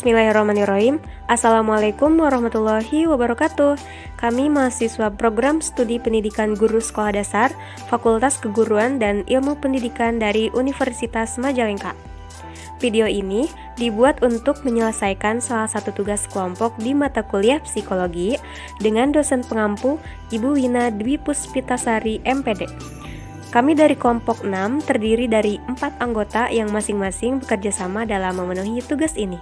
Bismillahirrahmanirrahim. Assalamualaikum warahmatullahi wabarakatuh. Kami mahasiswa program studi pendidikan guru sekolah dasar, Fakultas Keguruan dan Ilmu Pendidikan dari Universitas Majalengka. Video ini dibuat untuk menyelesaikan salah satu tugas kelompok di mata kuliah psikologi dengan dosen pengampu Ibu Wina Dwi Puspitasari MPD. Kami dari kelompok 6 terdiri dari 4 anggota yang masing-masing bekerja sama dalam memenuhi tugas ini.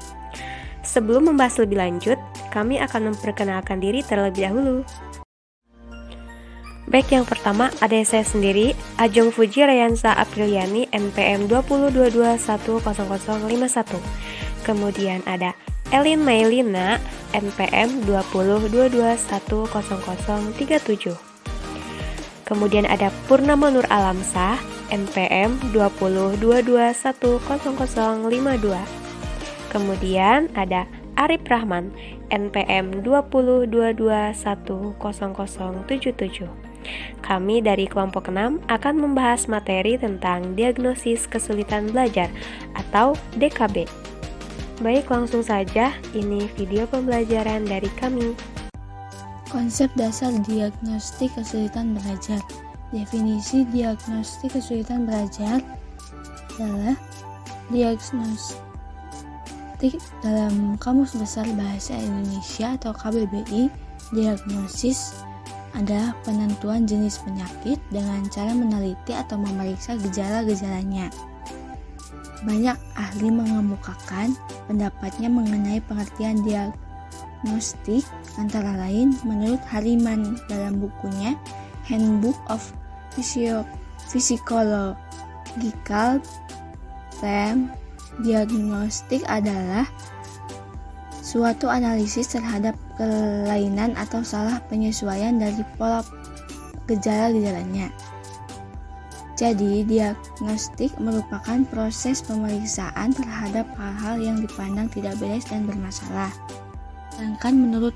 Sebelum membahas lebih lanjut, kami akan memperkenalkan diri terlebih dahulu. Baik, yang pertama ada saya sendiri, Ajeng Fuji Rayansa Apriliani, NPM 2022100051. Kemudian ada Elin Mailina, NPM 2022100037. Kemudian ada Purnama Nur Alamsah, NPM 2022100052. Kemudian ada Arif Rahman, NPM 2022100077. Kami dari kelompok 6 akan membahas materi tentang diagnosis kesulitan belajar atau DKB. Baik, langsung saja, ini video pembelajaran dari kami. Konsep dasar diagnostik kesulitan belajar. Definisi diagnostik kesulitan belajar adalah diagnostik dalam Kamus Besar Bahasa Indonesia atau KBBI. Diagnosis adalah penentuan jenis penyakit dengan cara meneliti atau memeriksa gejala-gejalanya. Banyak ahli mengemukakan pendapatnya mengenai pengertian diagnostik, antara lain menurut Hariman dalam bukunya Handbook of Physiological Terms, diagnostik adalah suatu analisis terhadap kelainan atau salah penyesuaian dari pola gejala-gejalanya. Jadi, diagnostik merupakan proses pemeriksaan terhadap hal-hal yang dipandang tidak beres dan bermasalah. Sedangkan menurut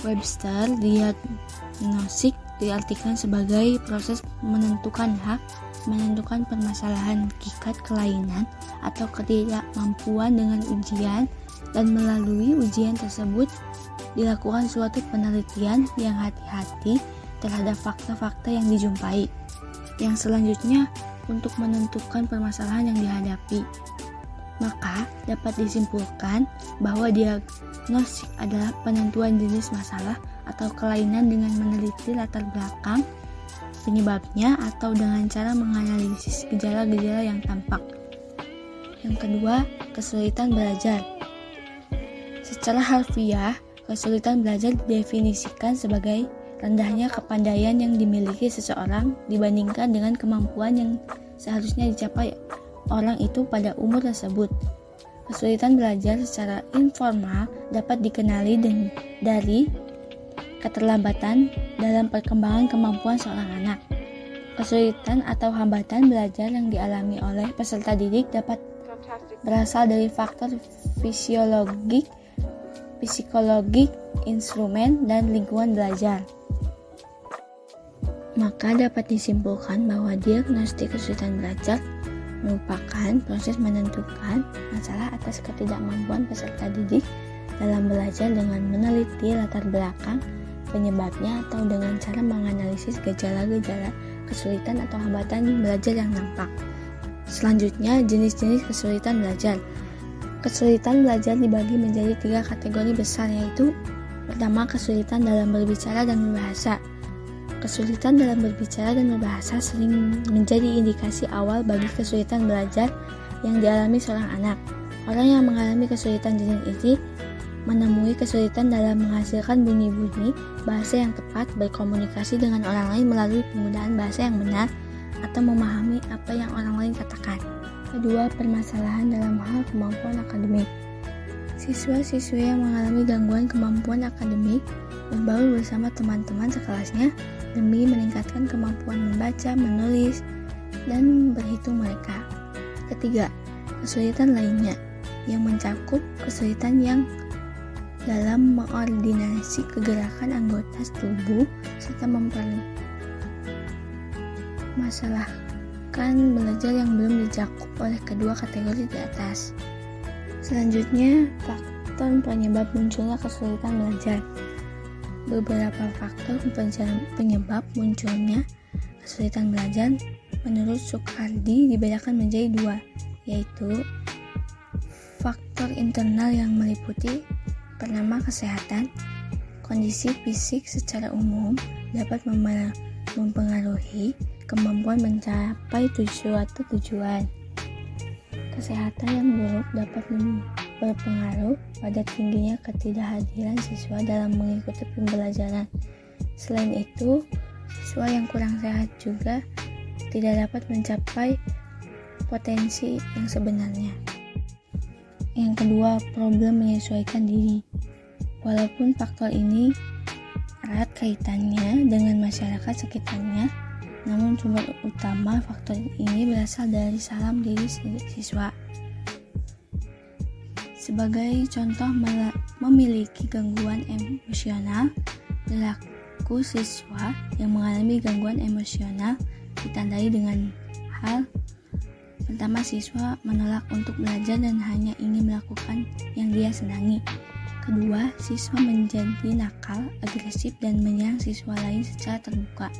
Webster, diagnostik diartikan sebagai proses menentukan permasalahan, hakikat kelainan, atau ketidakmampuan dengan ujian, dan melalui ujian tersebut dilakukan suatu penelitian yang hati-hati terhadap fakta-fakta yang dijumpai. Yang selanjutnya untuk menentukan permasalahan yang dihadapi. Maka dapat disimpulkan bahwa diagnostik adalah penentuan jenis masalah atau kelainan dengan meneliti latar belakang penyebabnya atau dengan cara menganalisis gejala-gejala yang tampak. Yang kedua, kesulitan belajar. Secara harfiah, kesulitan belajar didefinisikan sebagai rendahnya kepandaian yang dimiliki seseorang dibandingkan dengan kemampuan yang seharusnya dicapai orang itu pada umur tersebut. Kesulitan belajar secara informal dapat dikenali dari keterlambatan dalam perkembangan kemampuan seorang anak. Kesulitan atau hambatan belajar yang dialami oleh peserta didik dapat berasal dari faktor psikologik, instrumen, dan lingkungan belajar. Maka dapat disimpulkan bahwa diagnostik kesulitan belajar merupakan proses menentukan masalah atas ketidakmampuan peserta didik dalam belajar dengan meneliti latar belakang penyebabnya atau dengan cara menganalisis gejala-gejala kesulitan atau hambatan belajar yang nampak. Selanjutnya, jenis-jenis kesulitan belajar. Kesulitan belajar dibagi menjadi 3 kategori besar, yaitu pertama, kesulitan dalam berbicara dan berbahasa. Kesulitan dalam berbicara dan berbahasa sering menjadi indikasi awal bagi kesulitan belajar yang dialami seorang anak. Orang yang mengalami kesulitan jenis ini menemui kesulitan dalam menghasilkan bunyi-bunyi bahasa yang tepat, berkomunikasi dengan orang lain melalui penggunaan bahasa yang benar, atau memahami apa yang orang lain katakan. Kedua, permasalahan dalam hal kemampuan akademik. Siswa-siswi yang mengalami gangguan kemampuan akademik berbaur bersama teman-teman sekelasnya demi meningkatkan kemampuan membaca, menulis, dan berhitung mereka. Ketiga, kesulitan lainnya yang mencakup kesulitan yang dalam mengordinasi kegerakan anggota tubuh serta mempermasalahkan belajar yang belum dicakup oleh kedua kategori di atas. Selanjutnya, faktor penyebab munculnya kesulitan belajar. Beberapa faktor penyebab munculnya kesulitan belajar menurut Sukardi dibedakan menjadi dua, yaitu faktor internal yang meliputi pertama kesehatan. Kondisi fisik secara umum dapat mempengaruhi kemampuan mencapai suatu tujuan. Kesehatan yang buruk dapat berpengaruh pada tingginya ketidakhadiran siswa dalam mengikuti pembelajaran. Selain itu, siswa yang kurang sehat juga tidak dapat mencapai potensi yang sebenarnya. Yang kedua, problem menyesuaikan diri. Walaupun faktor ini erat kaitannya dengan masyarakat sekitarnya, namun sumber utama faktor ini berasal dari salam diri siswa. Sebagai contoh, memiliki gangguan emosional, perilaku siswa yang mengalami gangguan emosional ditandai dengan hal pertama, siswa menolak untuk belajar dan hanya ingin melakukan yang dia senangi. Kedua, siswa menjadi nakal, agresif, dan menyerang siswa lain secara terbuka.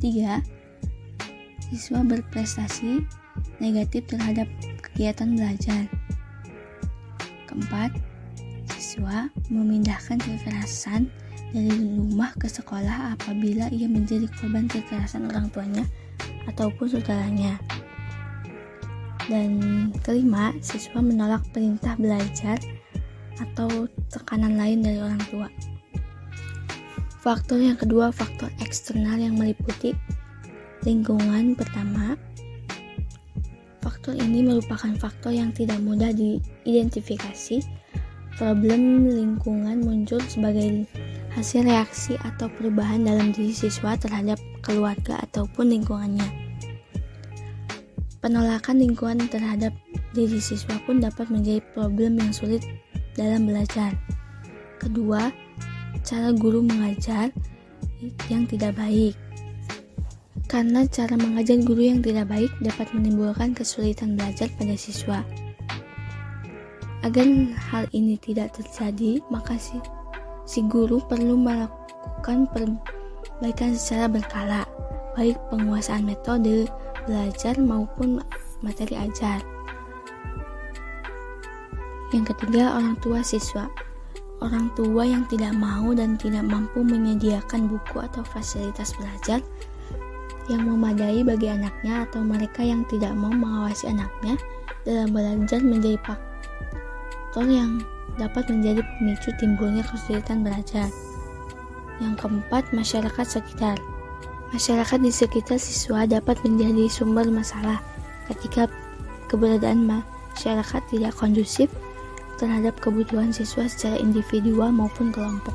3. Siswa berprestasi negatif terhadap kegiatan belajar. Keempat, siswa memindahkan kekerasan dari rumah ke sekolah apabila ia menjadi korban kekerasan orang tuanya ataupun saudaranya. Dan kelima, siswa menolak perintah belajar atau tekanan lain dari orang tua. Faktor yang kedua, faktor eksternal yang meliputi lingkungan. Pertama, faktor ini merupakan faktor yang tidak mudah diidentifikasi. Problem lingkungan muncul sebagai hasil reaksi atau perubahan dalam diri siswa terhadap keluarga ataupun lingkungannya. Penolakan lingkungan terhadap diri siswa pun dapat menjadi problem yang sulit dalam belajar. Kedua, cara guru mengajar yang tidak baik. Karena cara mengajar guru yang tidak baik dapat menimbulkan kesulitan belajar pada siswa. Agar hal ini tidak terjadi, maka si guru perlu melakukan perbaikan secara berkala, baik penguasaan metode belajar maupun materi ajar. Yang ketiga, orang tua siswa. Orang tua yang tidak mau dan tidak mampu menyediakan buku atau fasilitas belajar yang memadai bagi anaknya, atau mereka yang tidak mau mengawasi anaknya dalam belajar menjadi faktor yang dapat menjadi pemicu timbulnya kesulitan belajar. Yang keempat, masyarakat sekitar. Masyarakat di sekitar siswa dapat menjadi sumber masalah ketika keberadaan masyarakat tidak kondusif terhadap kebutuhan siswa secara individual maupun kelompok.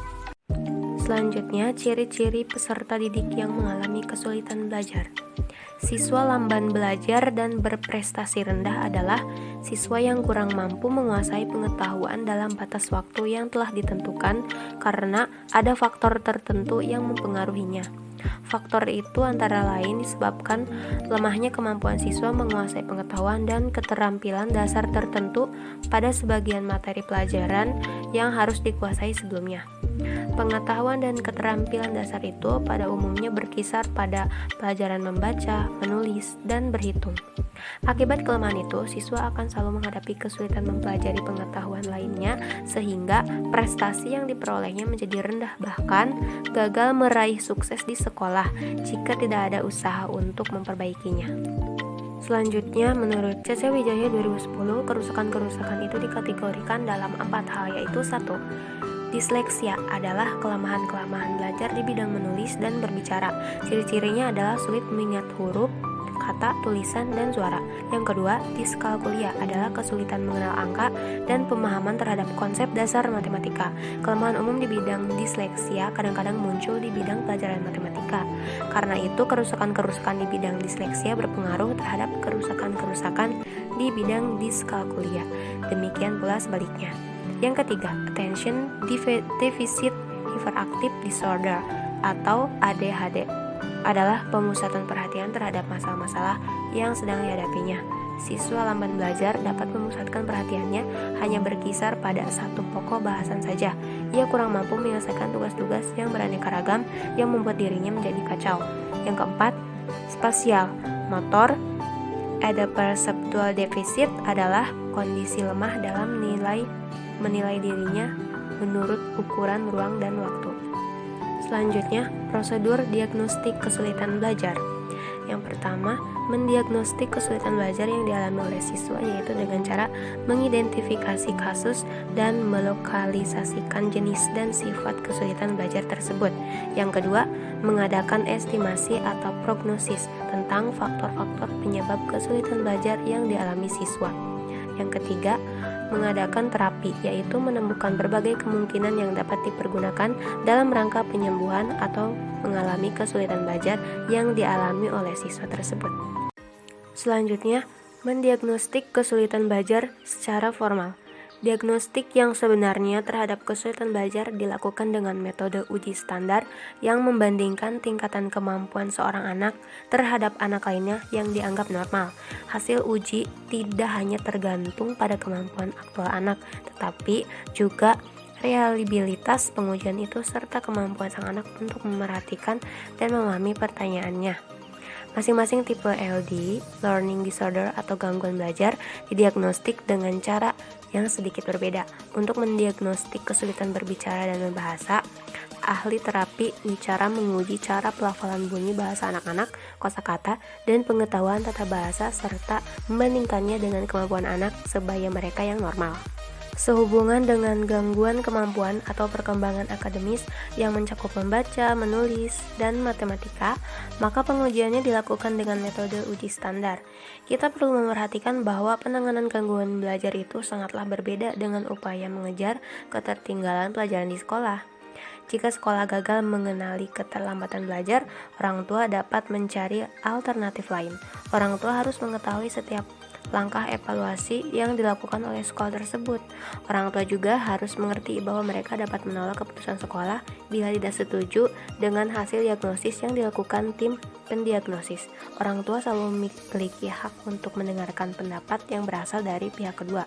Selanjutnya, ciri-ciri peserta didik yang mengalami kesulitan belajar. Siswa lamban belajar dan berprestasi rendah adalah siswa yang kurang mampu menguasai pengetahuan dalam batas waktu yang telah ditentukan karena ada faktor tertentu yang mempengaruhinya. Faktor itu antara lain disebabkan lemahnya kemampuan siswa menguasai pengetahuan dan keterampilan dasar tertentu pada sebagian materi pelajaran yang harus dikuasai sebelumnya. Pengetahuan dan keterampilan dasar itu pada umumnya berkisar pada pelajaran membaca, menulis, dan berhitung. Akibat kelemahan itu, siswa akan selalu menghadapi kesulitan mempelajari pengetahuan lainnya sehingga prestasi yang diperolehnya menjadi rendah, bahkan gagal meraih sukses di sekolah jika tidak ada usaha untuk memperbaikinya. Selanjutnya, menurut C.C. Wijaya 2010, kerusakan-kerusakan itu dikategorikan dalam 4 hal, yaitu 1. Disleksia adalah kelemahan-kelemahan belajar di bidang menulis dan berbicara. Ciri-cirinya adalah sulit mengingat huruf, kata, tulisan, dan suara. Yang kedua, diskalkulia adalah kesulitan mengenal angka dan pemahaman terhadap konsep dasar matematika. Kelemahan umum di bidang disleksia kadang-kadang muncul di bidang pelajaran matematika. Karena itu, kerusakan-kerusakan di bidang disleksia berpengaruh terhadap kerusakan-kerusakan di bidang diskalkulia. Demikian pula sebaliknya. Yang ketiga, attention deficit hyperactive disorder atau ADHD adalah pemusatan perhatian terhadap masalah-masalah yang sedang dihadapinya. Siswa lamban belajar dapat memusatkan perhatiannya hanya berkisar pada satu pokok bahasan saja. Ia kurang mampu menyelesaikan tugas-tugas yang beraneka ragam yang membuat dirinya menjadi kacau. Yang keempat, spasial motor. Ada perceptual deficit adalah kondisi lemah dalam menilai dirinya menurut ukuran ruang dan waktu. Selanjutnya, prosedur diagnostik kesulitan belajar. Yang pertama, mendiagnostik kesulitan belajar yang dialami oleh siswa yaitu dengan cara mengidentifikasi kasus dan melokalisasikan jenis dan sifat kesulitan belajar tersebut. Yang kedua, mengadakan estimasi atau prognosis tentang faktor-faktor penyebab kesulitan belajar yang dialami siswa. Yang ketiga, mengadakan terapi, yaitu menemukan berbagai kemungkinan yang dapat dipergunakan dalam rangka penyembuhan atau mengalami kesulitan belajar yang dialami oleh siswa tersebut. Selanjutnya, mendiagnostik kesulitan belajar secara formal. Diagnostik yang sebenarnya terhadap kesulitan belajar dilakukan dengan metode uji standar yang membandingkan tingkatan kemampuan seorang anak terhadap anak lainnya yang dianggap normal. Hasil uji tidak hanya tergantung pada kemampuan aktual anak, tetapi juga reliabilitas pengujian itu serta kemampuan sang anak untuk memerhatikan dan memahami pertanyaannya. Masing-masing tipe LD, learning disorder atau gangguan belajar, didiagnostik dengan cara yang sedikit berbeda. Untuk mendiagnostik kesulitan berbicara dan berbahasa, ahli terapi bicara menguji cara pelafalan bunyi bahasa anak-anak, kosakata, dan pengetahuan tata bahasa serta membandingkannya dengan kemampuan anak sebaya mereka yang normal. Sehubungan dengan gangguan kemampuan atau perkembangan akademis yang mencakup membaca, menulis, dan matematika, maka pengujiannya dilakukan dengan metode uji standar. Kita perlu memperhatikan bahwa penanganan gangguan belajar itu sangatlah berbeda dengan upaya mengejar ketertinggalan pelajaran di sekolah. Jika sekolah gagal mengenali keterlambatan belajar, orang tua dapat mencari alternatif lain. Orang tua harus mengetahui setiap langkah evaluasi yang dilakukan oleh sekolah tersebut. Orang tua juga harus mengerti bahwa mereka dapat menolak keputusan sekolah bila tidak setuju dengan hasil diagnosis yang dilakukan tim pendiagnosis. Orang tua selalu memiliki hak untuk mendengarkan pendapat yang berasal dari pihak kedua.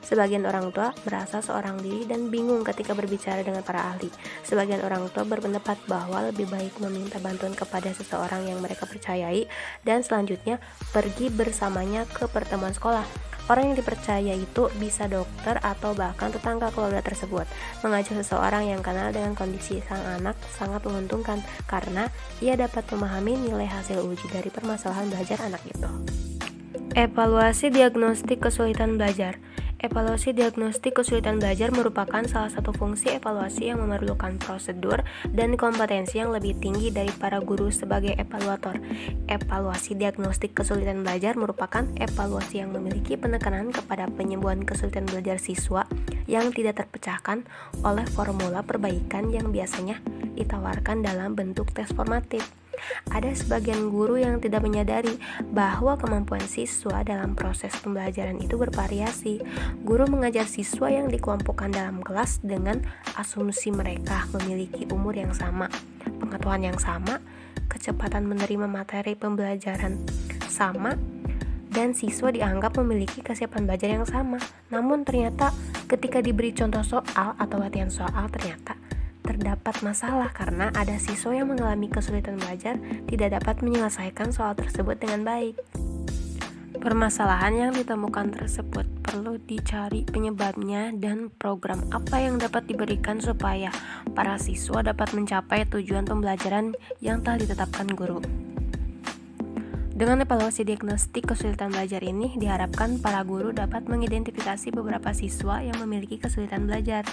Sebagian orang tua merasa seorang diri dan bingung ketika berbicara dengan para ahli. Sebagian orang tua berpendapat bahwa lebih baik meminta bantuan kepada seseorang yang mereka percayai dan selanjutnya pergi bersamanya ke pertemuan sekolah. Orang yang dipercaya itu bisa dokter atau bahkan tetangga keluarga tersebut. Mengajak seseorang yang kenal dengan kondisi sang anak sangat menguntungkan karena ia dapat memahami nilai hasil uji dari permasalahan belajar anak itu. Evaluasi diagnostik kesulitan belajar. Evaluasi diagnostik kesulitan belajar merupakan salah satu fungsi evaluasi yang memerlukan prosedur dan kompetensi yang lebih tinggi dari para guru sebagai evaluator. Evaluasi diagnostik kesulitan belajar merupakan evaluasi yang memiliki penekanan kepada penyembuhan kesulitan belajar siswa yang tidak terpecahkan oleh formula perbaikan yang biasanya ditawarkan dalam bentuk tes formatif. Ada sebagian guru yang tidak menyadari bahwa kemampuan siswa dalam proses pembelajaran itu bervariasi. Guru mengajar siswa yang dikelompokkan dalam kelas dengan asumsi mereka memiliki umur yang sama, pengetahuan yang sama, kecepatan menerima materi pembelajaran sama, dan siswa dianggap memiliki kesiapan belajar yang sama. Namun ternyata ketika diberi contoh soal atau latihan soal ternyata terdapat masalah karena ada siswa yang mengalami kesulitan belajar tidak dapat menyelesaikan soal tersebut dengan baik. Permasalahan yang ditemukan tersebut perlu dicari penyebabnya dan program apa yang dapat diberikan supaya para siswa dapat mencapai tujuan pembelajaran yang telah ditetapkan guru. Dengan evaluasi diagnostik kesulitan belajar ini, diharapkan para guru dapat mengidentifikasi beberapa siswa yang memiliki kesulitan belajar.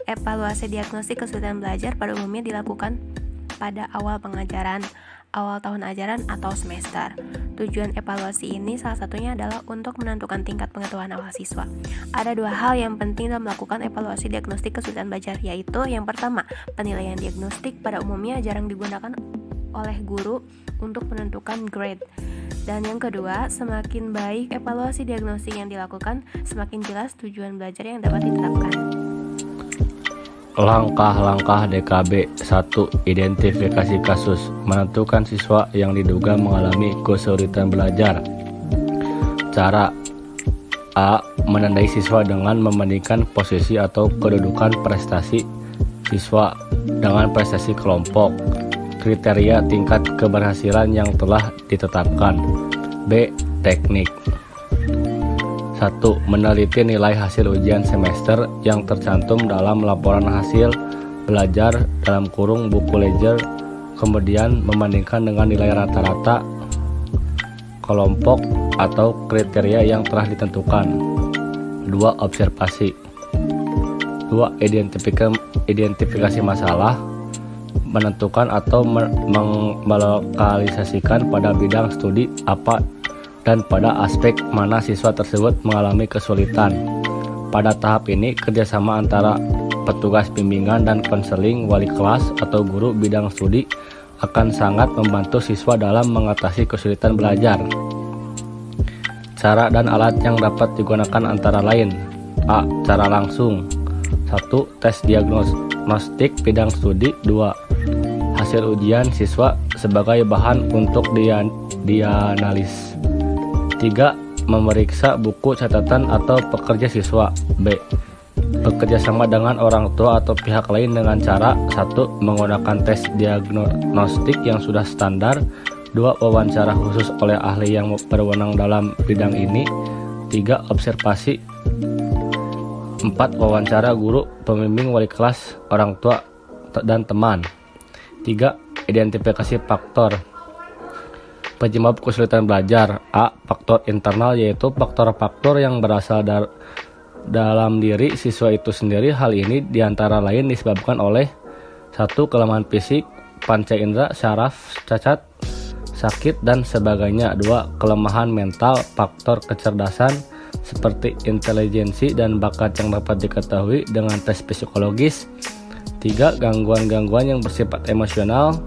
Evaluasi diagnostik kesulitan belajar pada umumnya dilakukan pada awal pengajaran, awal tahun ajaran atau semester. Tujuan evaluasi ini salah satunya adalah untuk menentukan tingkat pengetahuan awal siswa. Ada dua hal yang penting dalam melakukan evaluasi diagnostik kesulitan belajar, yaitu yang pertama, penilaian diagnostik pada umumnya jarang digunakan oleh guru untuk menentukan grade. Dan yang kedua, semakin baik evaluasi diagnostik yang dilakukan, semakin jelas tujuan belajar yang dapat ditetapkan. Langkah-langkah DKB 1. Identifikasi kasus. Menentukan siswa yang diduga mengalami kesulitan belajar. Cara A. Menandai siswa dengan membandingkan posisi atau kedudukan prestasi siswa dengan prestasi kelompok. Kriteria tingkat keberhasilan yang telah ditetapkan. B. Teknik. 1. Meneliti nilai hasil ujian semester yang tercantum dalam laporan hasil belajar (buku ledger), kemudian membandingkan dengan nilai rata-rata kelompok atau kriteria yang telah ditentukan. 2. Observasi. 2. Identifikasi masalah, menentukan atau melokalisasikan pada bidang studi apa dan pada aspek mana siswa tersebut mengalami kesulitan. Pada tahap ini, kerjasama antara petugas bimbingan dan konseling, wali kelas, atau guru bidang studi akan sangat membantu siswa dalam mengatasi kesulitan belajar. Cara dan alat yang dapat digunakan antara lain. A. Cara langsung. 1. Tes diagnostik bidang studi. 2. Hasil ujian siswa sebagai bahan untuk dianalis. 3. Memeriksa buku catatan atau pekerja siswa. B. Bekerja sama dengan orang tua atau pihak lain dengan cara 1. Menggunakan tes diagnostik yang sudah standar. 2. Wawancara khusus oleh ahli yang berwenang dalam bidang ini. 3. Observasi. 4. Wawancara guru, pembimbing, wali kelas, orang tua, dan teman. 3. Identifikasi faktor penyebab kesulitan belajar. A. Faktor internal, yaitu faktor-faktor yang berasal dalam diri siswa itu sendiri. Hal ini diantara lain disebabkan oleh 1. Kelemahan fisik, panca indera, syaraf, cacat, sakit, dan sebagainya. 2. Kelemahan mental, faktor kecerdasan seperti intelijensi dan bakat yang dapat diketahui dengan tes psikologis. 3. Gangguan-gangguan yang bersifat emosional.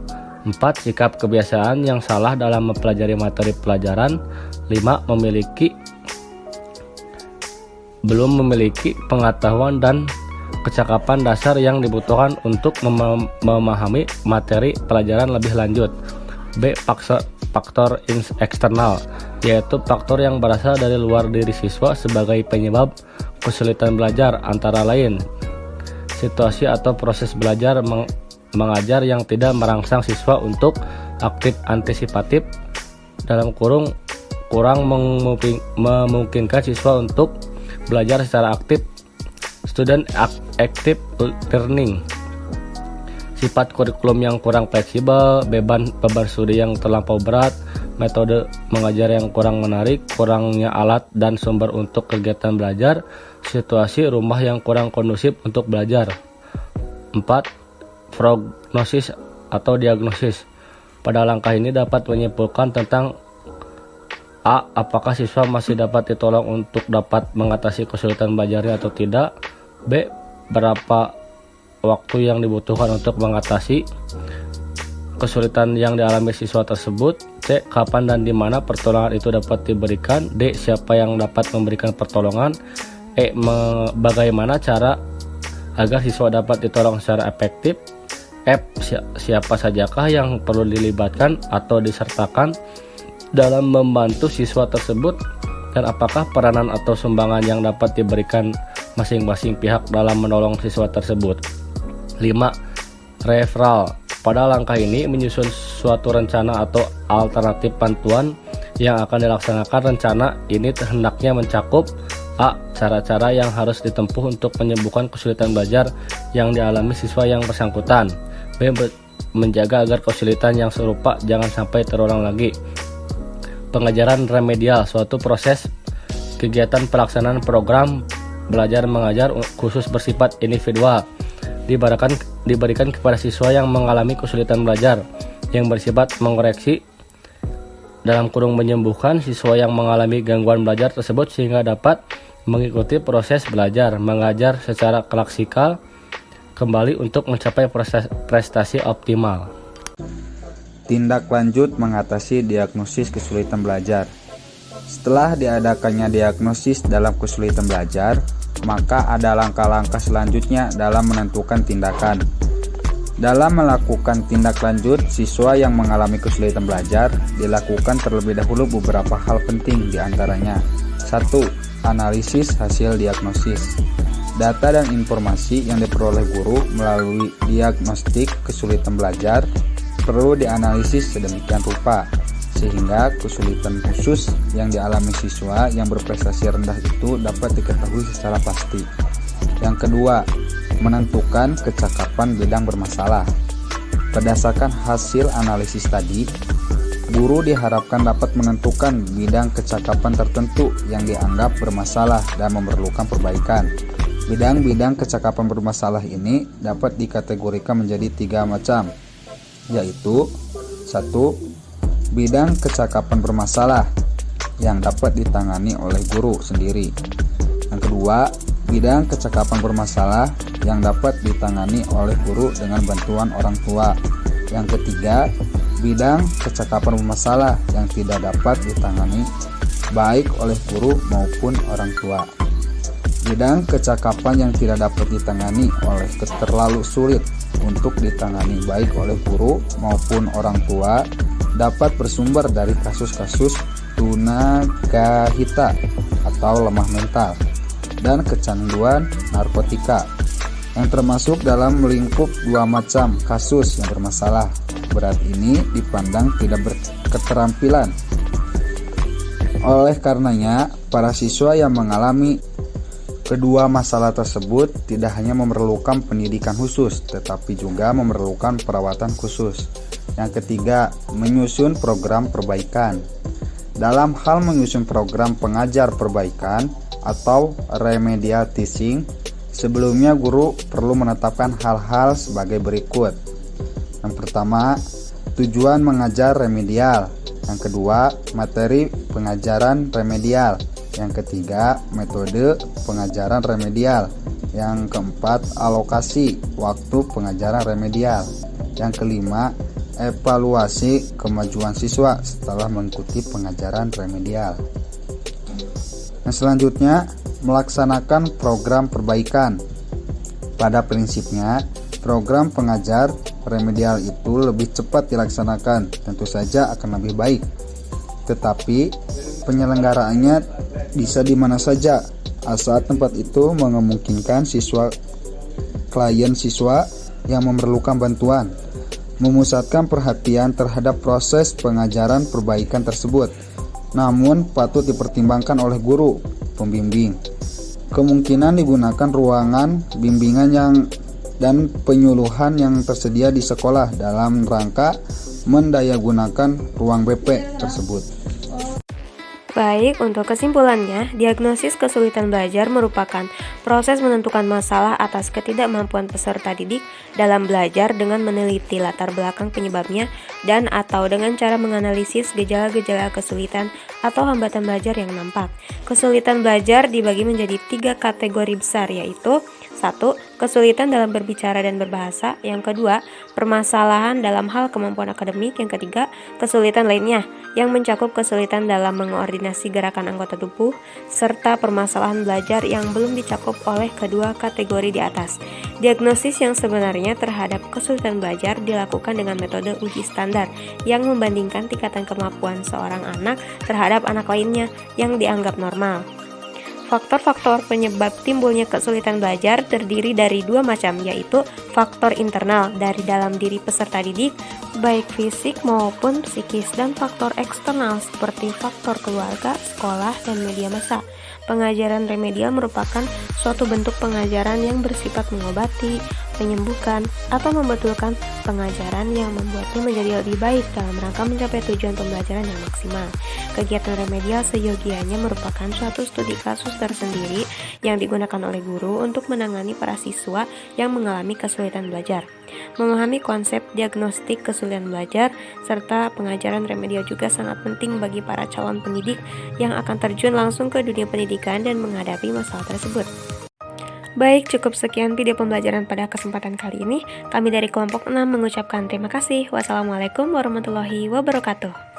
4. Sikap kebiasaan yang salah dalam mempelajari materi pelajaran. 5. Belum memiliki pengetahuan dan kecakapan dasar yang dibutuhkan untuk memahami materi pelajaran lebih lanjut. B. Faktor eksternal, yaitu faktor yang berasal dari luar diri siswa sebagai penyebab kesulitan belajar, antara lain situasi atau proses belajar mengajar yang tidak merangsang siswa untuk aktif antisipatif kurang memungkinkan siswa untuk belajar secara aktif. Student active learning. Sifat kurikulum yang kurang fleksibel, beban studi yang terlampau berat, metode mengajar yang kurang menarik, kurangnya alat dan sumber untuk kegiatan belajar, situasi rumah yang kurang kondusif untuk belajar. 4. Prognosis atau diagnosis. Pada langkah ini dapat menyimpulkan tentang A. Apakah siswa masih dapat ditolong untuk dapat mengatasi kesulitan belajarnya atau tidak. B. Berapa waktu yang dibutuhkan untuk mengatasi kesulitan yang dialami siswa tersebut. C. Kapan dan di mana pertolongan itu dapat diberikan. D. Siapa yang dapat memberikan pertolongan. E. Bagaimana cara agar siswa dapat ditolong secara efektif. F. Siapa sajakah yang perlu dilibatkan atau disertakan dalam membantu siswa tersebut, dan apakah peranan atau sumbangan yang dapat diberikan masing-masing pihak dalam menolong siswa tersebut. 5. Referral. Pada langkah ini menyusun suatu rencana atau alternatif bantuan yang akan dilaksanakan. Rencana ini hendaknya mencakup A. Cara-cara yang harus ditempuh untuk menyembuhkan kesulitan belajar yang dialami siswa yang bersangkutan. B. Menjaga agar kesulitan yang serupa jangan sampai terulang lagi. Pengajaran remedial, suatu proses kegiatan pelaksanaan program belajar mengajar khusus bersifat individual diberikan kepada siswa yang mengalami kesulitan belajar yang bersifat mengoreksi menyembuhkan siswa yang mengalami gangguan belajar tersebut sehingga dapat mengikuti proses belajar mengajar secara klasikal kembali untuk mencapai prestasi optimal. Tindak lanjut mengatasi diagnosis kesulitan belajar. Setelah diadakannya diagnosis dalam kesulitan belajar, maka ada langkah-langkah selanjutnya dalam menentukan tindakan. Dalam melakukan tindak lanjut, siswa yang mengalami kesulitan belajar dilakukan terlebih dahulu beberapa hal penting, diantaranya 1. Analisis hasil diagnosis. Data dan informasi yang diperoleh guru melalui diagnostik kesulitan belajar perlu dianalisis sedemikian rupa sehingga kesulitan khusus yang dialami siswa yang berprestasi rendah itu dapat diketahui secara pasti. Yang kedua, menentukan kecakapan bidang bermasalah. Berdasarkan hasil analisis tadi, guru diharapkan dapat menentukan bidang kecakapan tertentu yang dianggap bermasalah dan memerlukan perbaikan. Bidang-bidang kecakapan bermasalah ini dapat dikategorikan menjadi 3 macam, yaitu 1. Bidang kecakapan bermasalah yang dapat ditangani oleh guru sendiri. Yang kedua, bidang kecakapan bermasalah yang dapat ditangani oleh guru dengan bantuan orang tua. Yang ketiga, bidang kecakapan bermasalah yang tidak dapat ditangani baik oleh guru maupun orang tua. Bidang kecakapan yang tidak dapat ditangani oleh terlalu sulit untuk ditangani baik oleh guru maupun orang tua dapat bersumber dari kasus-kasus tunagahita atau lemah mental dan kecanduan narkotika yang termasuk dalam lingkup 2 macam kasus yang bermasalah berat ini dipandang tidak berketerampilan. Oleh karenanya, para siswa yang mengalami kedua masalah tersebut tidak hanya memerlukan pendidikan khusus, tetapi juga memerlukan perawatan khusus. Yang ketiga, menyusun program perbaikan. Dalam hal menyusun program pengajar perbaikan atau remedial teaching, sebelumnya guru perlu menetapkan hal-hal sebagai berikut. Yang pertama, tujuan mengajar remedial. Yang kedua, materi pengajaran remedial. Yang ketiga, metode pengajaran remedial. Yang keempat, alokasi waktu pengajaran remedial. Yang kelima, evaluasi kemajuan siswa setelah mengikuti pengajaran remedial. Yang selanjutnya, melaksanakan program perbaikan. Pada prinsipnya, program pengajar remedial itu lebih cepat dilaksanakan, tentu saja akan lebih baik. Tetapi penyelenggaraannya bisa di mana saja, asal tempat itu memungkinkan klien siswa yang memerlukan bantuan. Memusatkan perhatian terhadap proses pengajaran perbaikan tersebut, namun patut dipertimbangkan oleh guru pembimbing. Kemungkinan digunakan ruangan bimbingan dan penyuluhan yang tersedia di sekolah dalam rangka mendayagunakan ruang BP tersebut. Baik, untuk kesimpulannya, diagnosis kesulitan belajar merupakan proses menentukan masalah atas ketidakmampuan peserta didik dalam belajar dengan meneliti latar belakang penyebabnya dan atau dengan cara menganalisis gejala-gejala kesulitan atau hambatan belajar yang nampak. Kesulitan belajar dibagi menjadi 3 kategori besar, yaitu 1. Kesulitan dalam berbicara dan berbahasa. Yang kedua, permasalahan dalam hal kemampuan akademik. Yang ketiga, kesulitan lainnya yang mencakup kesulitan dalam mengkoordinasi gerakan anggota tubuh serta permasalahan belajar yang belum dicakup oleh kedua kategori di atas. Diagnosis yang sebenarnya terhadap kesulitan belajar dilakukan dengan metode uji standar yang membandingkan tingkatan kemampuan seorang anak terhadap anak lainnya yang dianggap normal. Faktor-faktor penyebab timbulnya kesulitan belajar terdiri dari 2 macam, yaitu faktor internal dari dalam diri peserta didik, baik fisik maupun psikis, dan faktor eksternal seperti faktor keluarga, sekolah, dan media massa. Pengajaran remedial merupakan suatu bentuk pengajaran yang bersifat mengobati, menyembuhkan, atau membetulkan pengajaran yang membuatnya menjadi lebih baik dalam rangka mencapai tujuan pembelajaran yang maksimal. Kegiatan remedial seyogianya merupakan suatu studi kasus tersendiri yang digunakan oleh guru untuk menangani para siswa yang mengalami kesulitan belajar. Memahami konsep diagnostik kesulitan belajar serta pengajaran remedial juga sangat penting bagi para calon pendidik yang akan terjun langsung ke dunia pendidikan dan menghadapi masalah tersebut. Baik, cukup sekian video pembelajaran pada kesempatan kali ini. Kami dari kelompok 6 mengucapkan terima kasih. Wassalamualaikum warahmatullahi wabarakatuh.